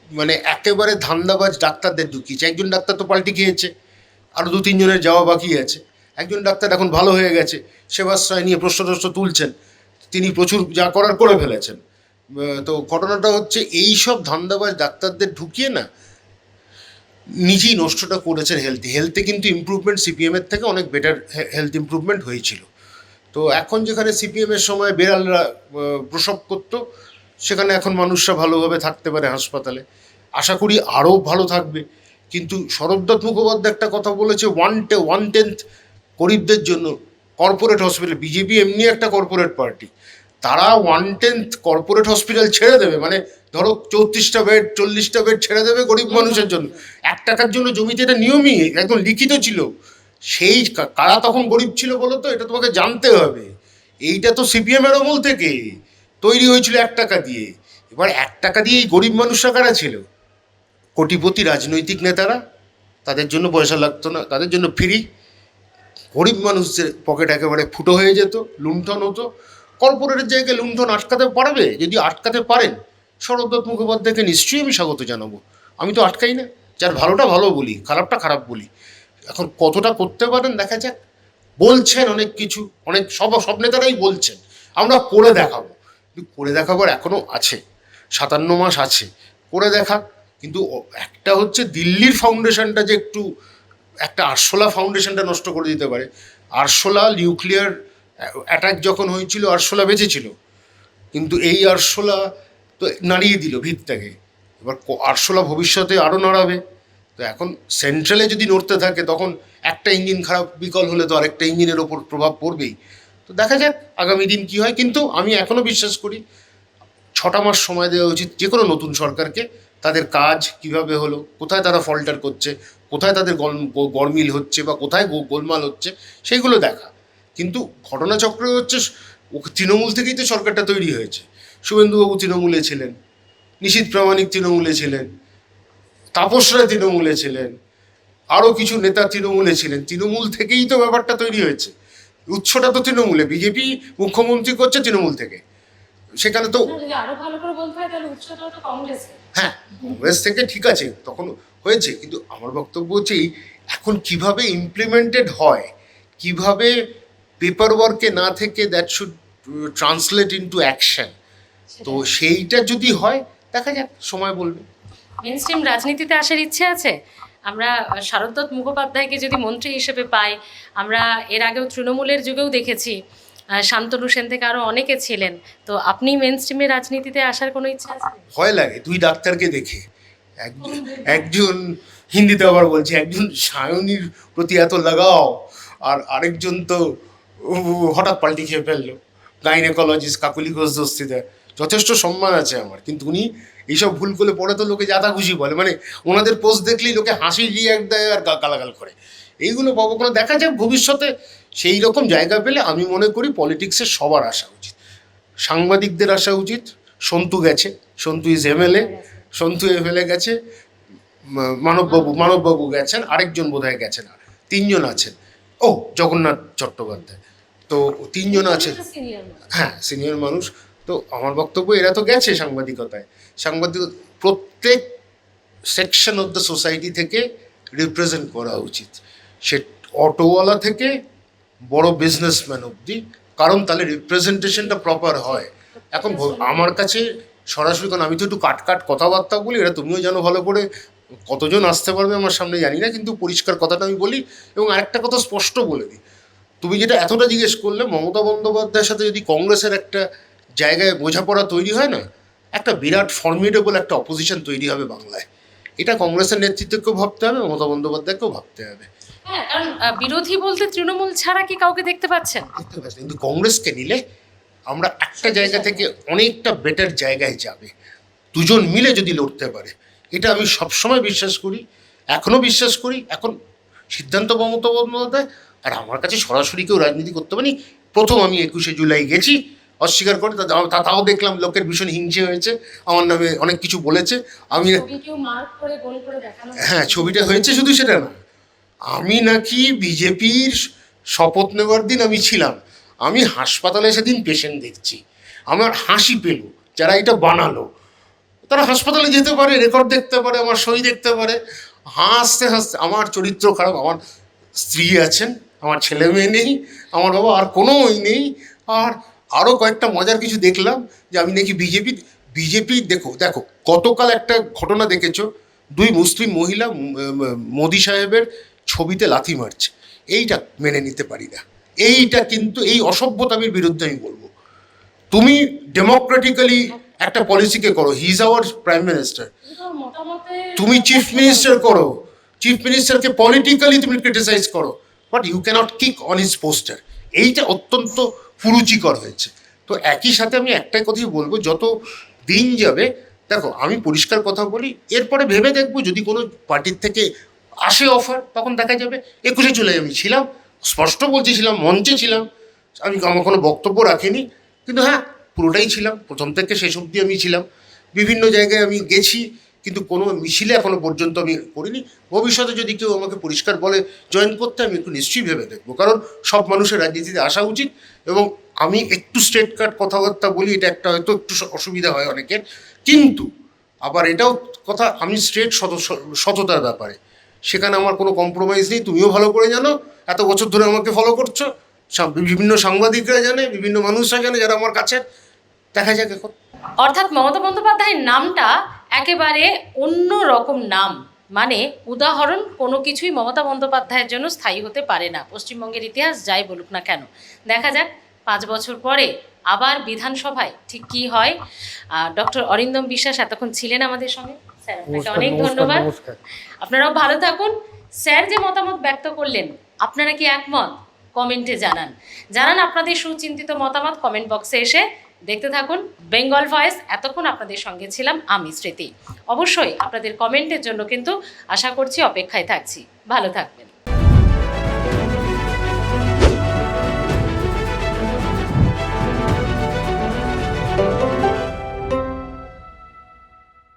মানে একেবারে ধান্দাবাজ ডাক্তারদের ঢুকিয়েছে। একজন ডাক্তার তো পাল্টি খেয়েছে, আরও 2-3 জনের যাওয়া বাকি আছে। একজন ডাক্তার এখন ভালো হয়ে গেছে, সেবাশ্রয় নিয়ে প্রশ্ন তুলছেন, তিনি প্রচুর যা করার করে ফেলেছেন। তো ঘটনাটা হচ্ছে, এই সব ধান্দাবাজ ডাক্তারদের ঢুকিয়ে না নিজেই নষ্টটা করেছেন হেলথে কিন্তু ইমপ্রুভমেন্ট সিপিএমের থেকে অনেক বেটার হেলথ ইমপ্রুভমেন্ট হয়েছিল। তো এখন যেখানে সিপিএমের সময় বেড়ালরা প্রসব করতো, সেখানে এখন মানুষরা ভালোভাবে থাকতে পারে হাসপাতালে, আশা করি আরও ভালো থাকবে। কিন্তু শরৎদত্ত মুখোপাধ্যায় একটা কথা বলেছে, 1/10 গরিবদের জন্য কর্পোরেট হসপিটাল। বিজেপি এমনি একটা কর্পোরেট পার্টি, তারা 1/10 কর্পোরেট হসপিটাল ছেড়ে দেবে, মানে ধরো 34টা বেড 40টা বেড ছেড়ে দেবে গরিব মানুষের জন্য। 1 টাকার জন্য জমিতে, এটা নিয়মই একদম লিখিত ছিল। সেই কারা তখন গরিব ছিল বলো তো, এটা তোমাকে জানতে হবে। এইটা তো সিপিএমের আমল থেকে তৈরি হয়েছিল 1 টাকা দিয়ে। এবার 1 টাকা দিয়ে এই গরিব মানুষরা কারা ছিল? কোটিপতি রাজনৈতিক নেতারা, তাদের জন্য পয়সা লাগতো না, তাদের জন্য ফ্রি। গরিব মানুষদের পকেট একেবারে ফুটো হয়ে যেত, লুণ্ঠন হতো। কর্পোরেটের জায়গায় লুণ্ঠন আটকাতে পারবে? যদি আটকাতে পারেন, শরৎদত্ত মুখোপাধ্যায়কে নিশ্চয়ই আমি স্বাগত জানাবো। আমি তো আটকাই না, যার ভালোটা ভালো বলি, খারাপটা খারাপ বলি। এখন কতটা করতে পারেন দেখা যাক। বলছেন অনেক কিছু, সব নেতারাই বলছেন আমরা করে দেখাবো, কিন্তু করে দেখাবার এখনও আছে, 57 মাস আছে, করে দেখা। কিন্তু একটা হচ্ছে দিল্লির ফাউন্ডেশনটা যে একটু, একটা আরশোলা ফাউন্ডেশনটা নষ্ট করে দিতে পারে। আরশোলা নিউক্লিয়ার অ্যাটাক যখন হয়েছিল, আরশোলা বেঁচে ছিল, কিন্তু এই আরশোলা তো তো নাড়িয়ে দিল ভিতটাকে। এবার আরশোলা ভবিষ্যতে আরও নাড়াবে। তো এখন সেন্ট্রালে যদি নড়তে থাকে তখন একটা ইঞ্জিন খারাপ বিকল হলে তো আরেকটা ইঞ্জিনের ওপর প্রভাব পড়বেই। তো দেখা যাক আগামী দিন কী হয়, কিন্তু আমি এখনও বিশ্বাস করি 6টা মাস সময় দেওয়া উচিত যে কোনো নতুন সরকারকে। তাদের কাজ কিভাবে হলো, কোথায় তারা ফল্টার করছে, কোথায় তাদের গরমিল হচ্ছে বা কোথায় গোলমাল হচ্ছে, সেইগুলো দেখা। কিন্তু ঘটনাচক্র হচ্ছে তৃণমূল থেকেই তো সরকারটা তৈরি হয়েছে। শুভেন্দুবাবু তৃণমূলে ছিলেন, নিশীথ প্রামাণিক তৃণমূলে ছিলেন, তাপস রায় তৃণমূলে ছিলেন, আরও কিছু নেতা তৃণমূলে ছিলেন। তৃণমূল থেকেই তো ব্যাপারটা তৈরি হয়েছে, উৎসটা তো তৃণমূলে। বিজেপি মুখ্যমন্ত্রী করছে তৃণমূল থেকে, সেখানে তো যদি আরো ভালো করে বলতে হয় তাহলে উৎসটা তো কংগ্রেসে। হ্যাঁ কংগ্রেস থেকে ঠিক আছে তখন হয়েছে, কিন্তু আমার বক্তব্য হচ্ছে এখন কিভাবে ইমপ্লিমেন্টেড হয়, কিভাবে পেপার ওয়ার্কে না থেকে that should translate into action. তো সেইটা যদি হয় দেখা যাক, সময় বলবে। মেনস্ট্রিম রাজনীতিতে আসার ইচ্ছে আছে? আমরা শারদ মুখোপাধ্যায়কে যদি মন্ত্রী হিসেবে পাই, আমরা এর আগেও তৃণমূলের যুগেও দেখেছি শান্তনু সেন থেকে আরও অনেকে ছিলেন। তো আপনি মেনস্ট্রিমে রাজনীতিতে আসার কোনো ইচ্ছা আছে? ভয় লাগে দুই ডাক্তারকে দেখে। একজন হিন্দিতে আবার বলছে, একজন সায়নীর প্রতি এত লাগাও, আর আরেকজন তো হঠাৎ পাল্টি খেয়ে ফেললো, গাইনোকোলজিস্ট কাকুলি ঘোষ দস্তিদার। যথেষ্ট সম্মান আছে আমার, কিন্তু উনি এইসব ভুল করলে পরে তো লোকে যাতা খুশি বলে, মানে ওনাদের পোস্ট দেখলেই লোকে হাসি রিয়াক্ট দেয় আর গালাগাল করে। এইগুলো পাবো কোনো দেখা যাক ভবিষ্যতে। সেই রকম জায়গা পেলে আমি মনে করি পলিটিক্সে সবার আসা উচিত, সাংবাদিকদের আসা উচিত। সন্তু গেছে, Santu is MLA, Santu MLA গেছে, মানববাবু গেছেন, আরেকজন বোধহয় গেছেন, আর 3জন আছেন। ও জগন্নাথ চট্টোপাধ্যায়, তো 3জন আছে। হ্যাঁ সিনিয়র মানুষ। তো আমার বক্তব্য এরা তো গেছে সাংবাদিকতায়। প্রত্যেক সেকশন অফ দ্য সোসাইটি থেকে রিপ্রেজেন্ট করা উচিত, সে অটোওয়ালা থেকে বড় বিজনেসম্যান অবধি, কারণ তাহলে রিপ্রেজেন্টেশনটা প্রপার হয়। এখন আমার কাছে সরাসরি, কারণ আমি তো একটু কাট কথাবার্তা বলি, এটা তুমিও জানো ভালো করে, কতজন আসতে পারবে আমার সামনে জানি না, কিন্তু পরিষ্কার কথাটা আমি বলি। এবং আরেকটা কথা স্পষ্ট বলে দিই, তুমি যেটা এতটা জিজ্ঞেস করলে, মমতা বন্দ্যোপাধ্যায়ের সাথে যদি কংগ্রেসের একটা জায়গায় বোঝাপড়া তৈরি হয় না, একটা বিরাট ফর্মিডেবল একটা অপোজিশন তৈরি হবে বাংলায়। এটা কংগ্রেসের নেতৃত্বকেও ভাবতে হবে, মমতা বন্দ্যোপাধ্যায়কেও ভাবতে হবে। হ্যাঁ, কারণ বিরোধী বলতে তৃণমূল ছাড়া কি কাউকে দেখতে পাচ্ছেন? দেখতে পাচ্ছি, কিন্তু কংগ্রেসকে নিলে আমরা একটা জায়গা থেকে অনেকটা বেটার জায়গায় যাবে, দুজন মিলে যদি লড়তে পারে। এটা আমি সবসময় বিশ্বাস করি, এখনও বিশ্বাস করি। এখন সিদ্ধান্ত মমতা বন্দ্যোপাধ্যায়, আর আমার কাছে সরাসরি কেউ রাজনীতি করতে পারেনি। প্রথম আমি 21শে জুলাই গেছি, অস্বীকার করে তাও দেখলাম লোকের ভীষণ হিংসে হয়েছে, আমার নামে অনেক কিছু বলেছে। আমি হ্যাঁ ছবিটা হয়েছে, শুধু সেটা না, আমি নাকি বিজেপির শপথ নেওয়ার দিন আমি ছিলাম, আমি হাসপাতালে সেদিন পেশেন্ট দেখছি, আমার হাসি পেল। যারা এটা বানালো তারা হাসপাতালে যেতে পারে, রেকর্ড দেখতে পারে, আমার সই দেখতে পারে, হাসতে হাসতে। আমার চরিত্র খারাপ, আমার স্ত্রী আছেন, আমার ছেলে মেয়ে নেই, আমার বাবা আর কোনো নেই। আর আরও কয়েকটা মজার কিছু দেখলাম, যে আমি নাকি বিজেপি দেখো গতকাল একটা ঘটনা দেখেছো, 2 মুসলিম মহিলা মোদি সাহেবের ছবিতে লাথি মারছে। এইটা মেনে নিতে পারি না, এইটা কিন্তু এই অসভ্যতামির বিরুদ্ধে আমি বলবো। তুমি ডেমোক্রেটিক্যালি একটা পলিসিকে করো, he is our prime minister, তুমি চিফ মিনিস্টার করো, চিফ মিনিস্টারকে পলিটিক্যালি তুমি ক্রিটিসাইজ করো, but you can't kick on his poster. এইটা অত্যন্ত কুরুচিকর হয়েছে। তো একই সাথে আমি একটাই কথাই বলবো, যত দিন যাবে, দেখো আমি পরিষ্কার কথা বলি, এরপরে ভেবে দেখবো যদি কোনো পার্টির থেকে আসে অফার, তখন দেখা যাবে। 21শে জুলাই আমি ছিলাম, স্পষ্ট বলছিলাম, মঞ্চে ছিলাম, আমি আমার কোনো বক্তব্য রাখিনি, কিন্তু হ্যাঁ পুরোটাই ছিলাম, প্রথম থেকে শেষ অবধি আমি ছিলাম। বিভিন্ন জায়গায় আমি গেছি, কিন্তু কোনো মিছিলে এখনো পর্যন্ত আমি করিনি। ভবিষ্যতে যদি কেউ আমাকে পরিষ্কার বলে জয়েন করতে, আমি একটু নিশ্চয়ই ভেবে দেখবো, কারণ সব মানুষের রাজনীতিতে আসা উচিত। এবং আমি একটু স্ট্রেট কাট কথাবার্তা বলি, এটা একটা হয়তো একটু অসুবিধা হয় অনেকের, কিন্তু আবার এটাও কথা, আমি স্ট্রেট সততার ব্যাপারে, সেখানে আমার কোনো কম্প্রোমাইজ নেই। তুমিও ভালো করে জানো, এত বছর ধরে আমাকে ফলো করছো, বিভিন্ন সাংবাদিকরা জানে, বিভিন্ন মানুষরা জানে যারা আমার কাছে। দেখা যাক এখন। অর্থাৎ মমতা বন্দ্যোপাধ্যায়ের নামটা একেবারে অন্য রকম নাম, মানে উদাহরণ কোনো কিছুই মমতা বন্দ্যোপাধ্যায়ের জন্য স্থায়ী হতে পারে না, পশ্চিমবঙ্গের ইতিহাস যাই বলুক না কেন। দেখা যাক 5 বছর পরে আবার বিধানসভায় ঠিক কী হয়। ডক্টর অরিন্দম বিশ্বাস এতক্ষণ ছিলেন আমাদের সঙ্গে, স্যার আপনাকে অনেক ধন্যবাদ। আপনারাও ভালো থাকুন। স্যার যে মতামত ব্যক্ত করলেন, আপনারা কি একমত? কমেন্টে জানান। জানান আপনাদের সুচিন্তিত মতামত কমেন্ট বক্সে এসে। দেখতে থাকুন বেঙ্গল ভয়েস। এতক্ষণ আপনাদের সঙ্গে ছিলাম আমি স্মৃতি। অবশ্যই আপনাদের কমেন্টের জন্য কিন্তু আশা করছি অপেক্ষায় থাকছি। ভালো থাকবেন।